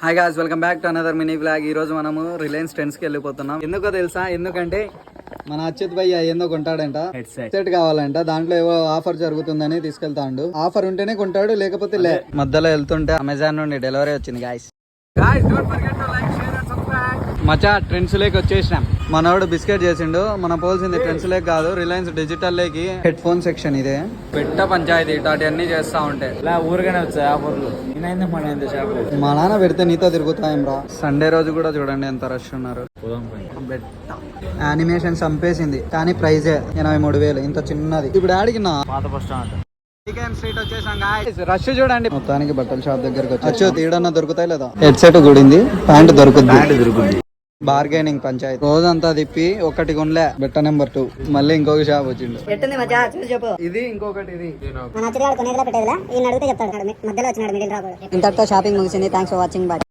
Hi guys, welcome back to another mini blog. ఈ రోజు మనము రిలయన్స్ ట్రెండ్స్ కి వెళ్ళిపోతున్నాం. ఎందుకో తెలుసా? ఎందుకంటే మన అచ్యుత్ భయ్య ఏందో కొంటాడంట, హెడ్సెట్ కావాలంట. దాంట్లో ఏవో ఆఫర్ జరుగుతుందని తీసుకెళ్తాడు. ఆఫర్ ఉంటేనే కొంటాడు, లేకపోతే లే. మధ్యలో వెళ్తుంటే అమెజాన్ నుండి డెలివరీ వచ్చింది. మచా ట్రెండ్స్ లేకి వచ్చేసినాం. మనోడు బిస్కెట్ చేసిండు. మనం పోల్సింది ట్రెండ్స్ లేక్ కాదు, రిలయన్స్ డిజిటల్ లేకి హెడ్ ఫోన్ సెక్షన్. ఇదే పెట్ట పంచాయతీ ఇటాటి అన్ని చేస్తా ఉంటాయి. ఊరిగానే వచ్చాయి ఆఫర్లు. మా నాన్న పెడితే నీతో తిరుగుతాయం రా. సండే రోజు కూడా చూడండి ఎంత రష్ ఉన్నారు. యానిమేషన్ చంపేసింది, కానీ ప్రైజే 83,000. ఇంత చిన్నది. ఇప్పుడు అడిగినా పాత బస్ స్టాండ్ స్ట్రీట్ వచ్చేసాం. రష్ చూడండి. మొత్తానికి బట్టల షాప్ దగ్గరకు వచ్చి తీయడన్నా దొరుకుతాయి లేదా? హెడ్ సెట్ గుడింది, ప్యాంట్ దొరుకుతుంది. బార్గెనింగ్ పంచాయతీ. రోజంతా తిప్పి ఒకటి కొనలే. బెట్ట నెంబర్ 2. మళ్ళీ ఇంకొక షాప్ వచ్చిండు. ఇది ఇంకొకటి. ఇది ఇంతటితో షాపింగ్ ముగిసింది. Thanks for watching. బాయ్.